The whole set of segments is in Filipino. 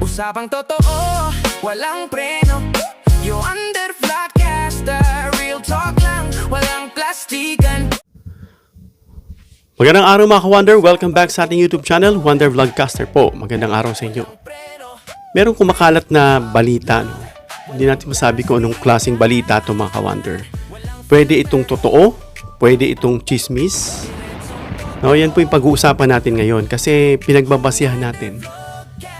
Usapang totoo, walang preno. You under vlogcaster, real talk lang, walang plastikan. Magandang araw mga ka-Wonder, welcome back sa ating YouTube channel, Wonder Vlogcaster po. Magandang araw sa inyo. Merong kumakalat na balita, no? Hindi natin masabi kung anong klaseng balita ito mga ka-Wonder. Pwede itong totoo, pwede itong chismis. No, yan po yung pag-uusapan natin ngayon kasi pinagbabasihan natin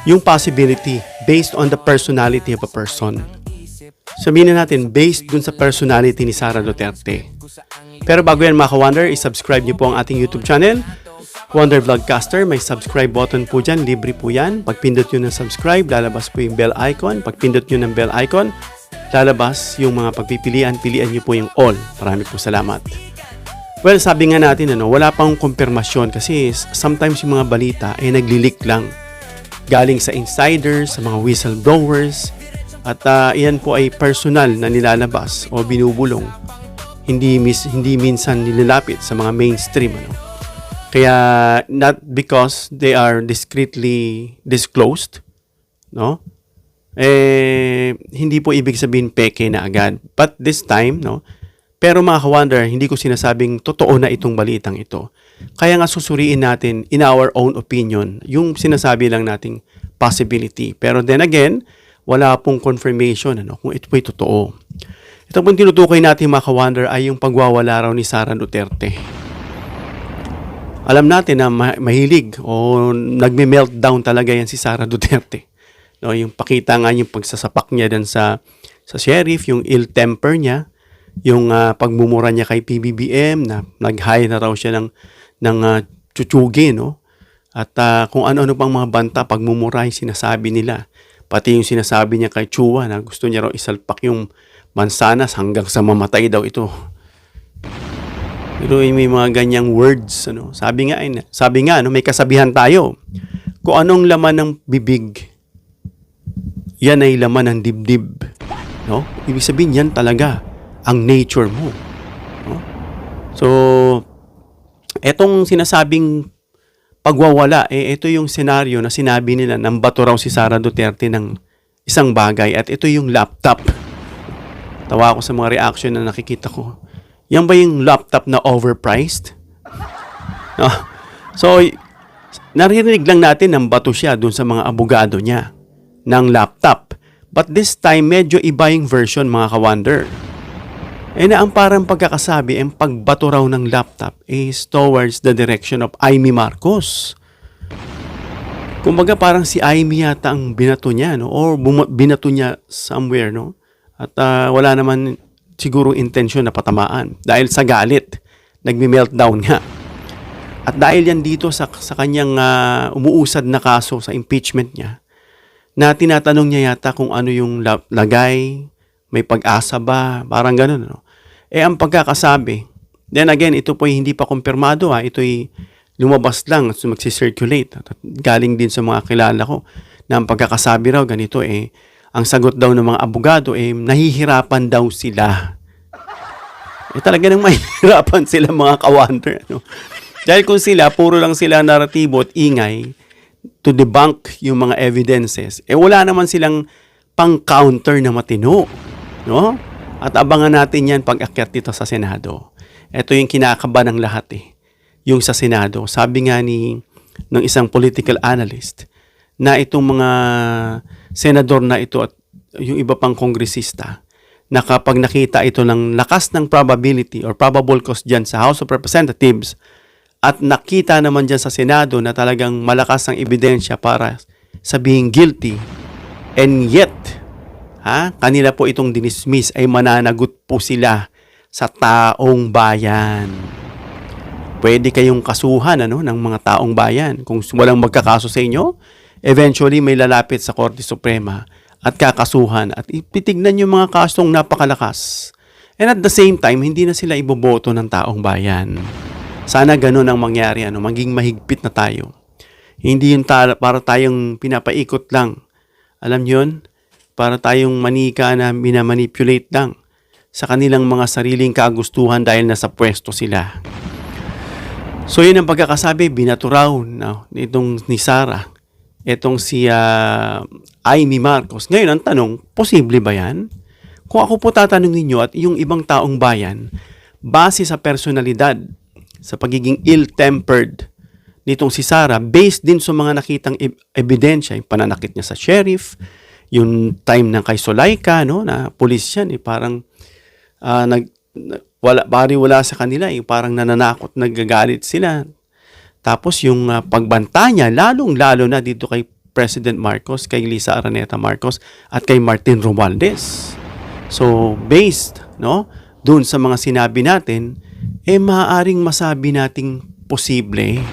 yung possibility based on the personality of a person. Sabihin na natin, based dun sa personality ni Sara Duterte. Pero bago yan mga ka-Wonder, i-subscribe niyo po ang ating YouTube channel, Wonder Vlogcaster. May subscribe button po dyan, libre po yan. Pag pindot nyo ng subscribe, lalabas po yung bell icon. Pag pindot nyo ng bell icon, lalabas yung mga pagpipilian. Pilian nyo po yung all. Marami po salamat. Well, sabi nga natin, wala pang kumpirmasyon kasi sometimes yung mga balita ay naglilik lang. Galing sa insiders, sa mga whistleblowers, at iyan po ay personal na nilalabas o binubulong. Hindi minsan nilalapit sa mga mainstream. Kaya not because they are discreetly disclosed, no? Hindi po ibig sabihin peke na agad. But this time, no? Pero mga ka-Wonder, hindi ko sinasabing totoo na itong balitang ito. Kaya nga susuriin natin in our own opinion yung sinasabi lang nating possibility. Pero then again, wala pong confirmation kung ito po'y totoo. Ito pong tinutukoy natin mga ka-Wonder ay yung pagwawala raw ni Sara Duterte. Alam natin na mahilig o nagme-meltdown talaga yan si Sara Duterte. No, yung pakita nga yung pagsasapak niya dan sa sheriff, yung ill temper niya, yung pagmumura niya kay PBBM na nag-high na raw siya ng chuchugi, no? At kung ano-ano pang mga banta, pagmumura yung sinasabi nila. Pati yung sinasabi niya kay Chua na gusto niya raw isalpak yung mansanas hanggang sa mamatay daw ito. Pero may mga ganyang words, Sabi nga, may kasabihan tayo. Kung anong laman ng bibig, yan ay laman ng dibdib, no? Ibig sabihin yan talaga ang nature mo, no? So, etong sinasabing pagwawala, ito yung senaryo na sinabi nila nang bato raw si Sara Duterte ng isang bagay at ito yung laptop. Tawa ako sa mga reaction na nakikita ko. Yan ba yung laptop na overpriced? No? So, narinig lang natin nang bato siya dun sa mga abogado niya ng laptop. But this time, medyo iba yung version mga ka-Wonder. Na ang parang pagkakasabi, ang pagbato raw ng laptop is towards the direction of Amy Marcos. Kumbaga parang si Amy yata ang binato niya, no? Or binato niya somewhere, no? At wala naman siguro intensyon na patamaan. Dahil sa galit, nagme-meltdown nga. At dahil yan dito sa kanyang umuusad na kaso sa impeachment niya, na tinatanong niya yata kung ano yung lagay, may pag-asa ba, parang ganun, no? Ang pagkakasabi, then again, ito po hindi pa kumpirmado, ito'y lumabas lang at magsisirculate. Galing din sa mga kilala ko na ang pagkakasabi raw ganito, ang sagot daw ng mga abogado, nahihirapan daw sila. Talaga nang mahihirapan sila mga ka-Wonder, Dahil kung sila, puro lang sila naratibo at ingay to debunk yung mga evidences, wala naman silang pang-counter na matino, no? At abangan natin yan pag-akyat dito sa Senado. Ito yung kinakaba ng lahat yung sa Senado. Sabi nga ng isang political analyst na itong mga senador na ito at yung iba pang kongresista na kapag nakita ito ng lakas ng probability or probable cause dyan sa House of Representatives at nakita naman dyan sa Senado na talagang malakas ang ebidensya para sabihing guilty and yet kanila po itong dinismiss ay mananagot po sila sa taong bayan. Pwede kayong kasuhan ng mga taong bayan. Kung walang magkakaso sa inyo, eventually may lalapit sa Korte Suprema at kakasuhan at ipitignan yung mga kasong napakalakas. And at the same time, hindi na sila iboboto ng taong bayan. Sana ganun ang mangyari, maging mahigpit na tayo. Hindi yung para tayong pinapaikot lang. Alam niyo yun? Para tayong manika na minamanipulate lang sa kanilang mga sariling kagustuhan dahil nasa pwesto sila. So yun ang pagkakasabi, binato raw itong ni Sara Etong si Amy Marcos. Ngayon, ang tanong, posible ba yan? Kung ako po tatanungin ninyo at yung ibang taong bayan, base sa personalidad, sa pagiging ill-tempered nitong si Sara, based din sa mga nakitang ebidensya, yung pananakit niya sa sheriff, yung time ng kay Solaika, no, na pulis yan, parang wala sa kanila, parang nananakot, nagagalit sila. Tapos yung pagbanta niya, lalong-lalo na dito kay President Marcos, kay Lisa Araneta Marcos, at kay Martin Romualdez. So, based, no, doon sa mga sinabi natin, maaaring masabi nating posible.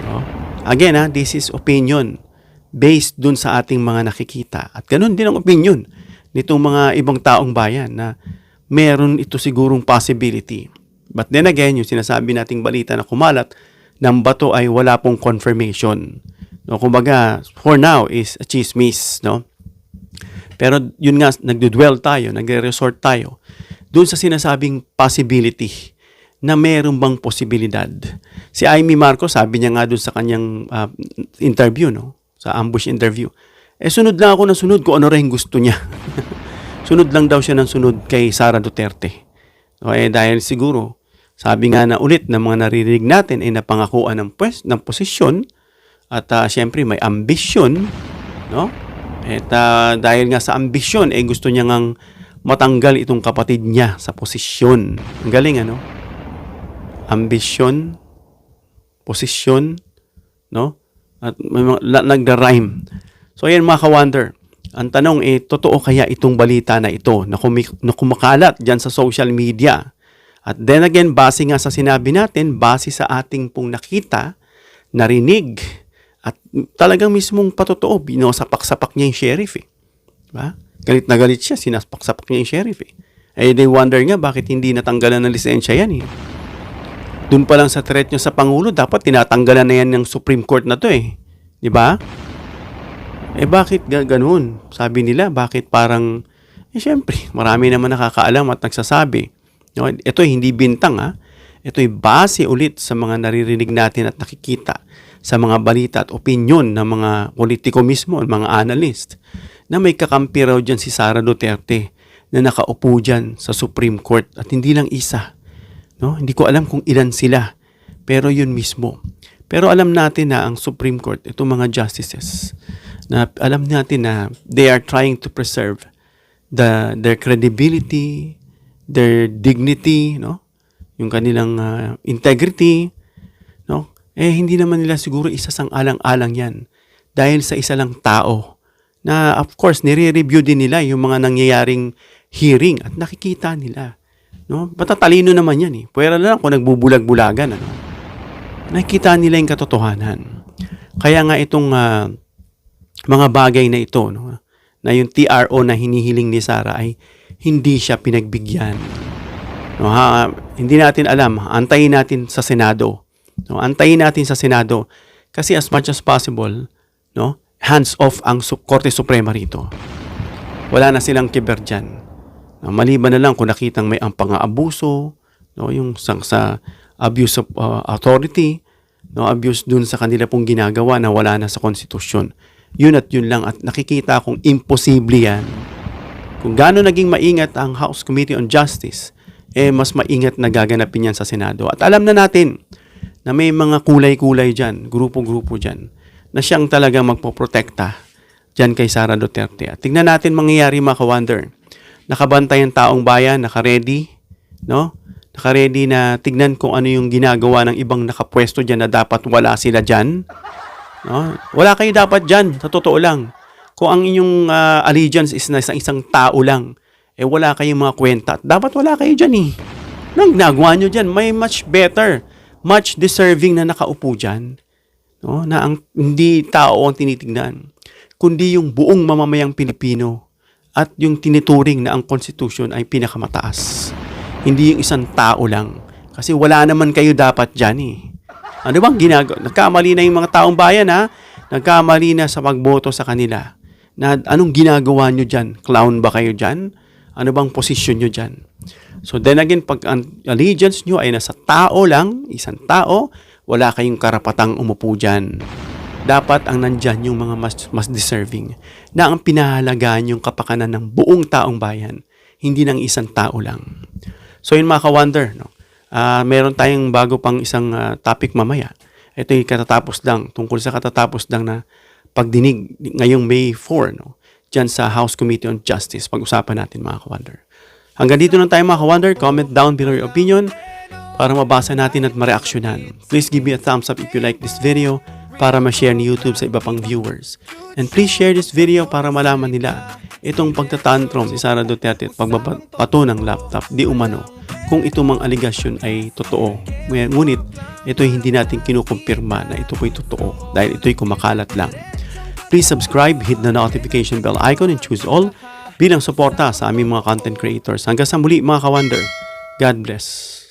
No? Again, this is opinion based doon sa ating mga nakikita. At ganun din ang opinion nitong mga ibang taong bayan na meron ito sigurong possibility. But then again, yung sinasabi nating balita na kumalat ng bato ay wala pong confirmation. No, kumbaga, for now is a chismis, no? Pero yun nga, nagdudwell tayo, nagre-resort tayo doon sa sinasabing possibility na meron bang posibilidad. Si Amy Marcos, sabi niya nga doon sa kanyang interview, no? Sa ambush interview. Sunod lang ako ng sunod kung ano rin gusto niya. Sunod lang daw siya ng sunod kay Sara Duterte. O, dahil siguro, sabi nga na ulit ng mga naririnig natin ay napangakuan ng posisyon at syempre may ambisyon, no? At dahil nga sa ambisyon, gusto niya ngang matanggal itong kapatid niya sa posisyon. Ang galing, ano? Ambisyon, posisyon, no? At nagda-rhyme. So, ayan mga ka-wonder. Ang tanong, totoo kaya itong balita na ito na kumakalat dyan sa social media? At then again, base nga sa sinabi natin, base sa ating pong nakita, narinig, at talagang mismong patotoo, binosapak-sapak niya yung sheriff. Diba? Galit na galit siya, sinaspak-sapak niya yung sheriff. They wonder nga bakit hindi natanggalan ng lisensya yan. Doon pa lang sa threat niya sa Pangulo, dapat tinatanggalan na yan ng Supreme Court na to. Diba? Bakit ganoon? Sabi nila, bakit parang, syempre, marami naman nakakaalam at nagsasabi. No, ito hindi bintang, ito'y base ulit sa mga naririnig natin at nakikita sa mga balita at opinyon ng mga politiko mismo, mga analyst, na may kakampi raw dyan si Sara Duterte na nakaupo dyan sa Supreme Court at hindi lang isa. No? Hindi ko alam kung ilan sila, pero yun mismo. Pero alam natin na ang Supreme Court, itong mga justices, na alam natin na they are trying to preserve their credibility, their dignity, no? Yung kanilang integrity, no? Hindi naman nila siguro isasang-alang-alang yan dahil sa isa lang tao na of course nire-review din nila yung mga nangyayaring hearing at nakikita nila, no? Matatalino naman yan Pwera lang kung nagbubulag-bulagan, ano? Nakikita nila yung katotohanan. Kaya nga itong mga bagay na ito, no? Na yung TRO na hinihiling ni Sara ay hindi siya pinagbigyan. No, hindi natin alam. Antayin natin sa Senado. No, antayin natin sa Senado kasi as much as possible, no, hands off ang Korte Suprema rito. Wala na silang kiber dyan. No, maliban na lang kung nakitang may ang pang-aabuso, no, yung sa abuse of authority, no, abuse dun sa kanila pong ginagawa na wala na sa konstitusyon. Yun at yun lang. At nakikita kung imposible yan. Kung gaano naging maingat ang House Committee on Justice, mas maingat na gaganapin yan sa Senado. At alam na natin na may mga kulay-kulay dyan, grupo-grupo dyan, na siyang talagang magpoprotekta dyan kay Sara Duterte. At tignan natin mangyayari mga ka-wonder. Nakabantay ang taong bayan, naka-ready, no? Naka-ready na tignan kung ano yung ginagawa ng ibang nakapwesto dyan na dapat wala sila dyan. No? Wala kayo dapat dyan, sa totoo lang. Kung ang inyong allegiance is na isang tao lang, wala kayong mga kwenta. Dapat wala kayo dyan Nang ginagawa nyo dyan, may much better, much deserving na nakaupo dyan. No? Na ang hindi tao ang tinitignan, kundi yung buong mamamayang Pilipino at yung tinituring na ang konstitusyon ay pinakamataas. Hindi yung isang tao lang. Kasi wala naman kayo dapat dyan Ano bang ginagawa? Nagkamali na yung mga taong bayan Nagkamali na sa pagboto sa kanila. Na anong ginagawa nyo dyan? Clown ba kayo dyan? Ano bang posisyon nyo dyan? So then again, pag ang allegiance nyo ay nasa tao lang, isang tao, wala kayong karapatang umupo dyan. dapat ang nandyan yung mga mas deserving na ang pinahalagaan yung kapakanan ng buong taong bayan, hindi ng isang tao lang. So yun mga ka-wonder, no? Meron tayong bago pang isang topic mamaya. Ito yung katatapos lang, tungkol sa katatapos lang na pagdinig ngayong May 4, no? Diyan sa House Committee on Justice. Pag-usapan natin mga ka-wonder. Hanggang dito lang tayo mga ka-wonder. Comment down below your opinion para mabasa natin at mareaksyonan. Please give me a thumbs up if you like this video para ma-share ni YouTube sa iba pang viewers. And please share this video para malaman nila itong pagtatantrum si Sara Duterte at pagbabato ng laptop di umano kung ito mang aligasyon ay totoo. Ngunit ito'y hindi natin kinukumpirma na ito po'y totoo dahil ito'y kumakalat lang. Please subscribe, hit the notification bell icon and choose all bilang suporta sa aming mga content creators. Hanggang sa muli mga ka-wonder. God bless.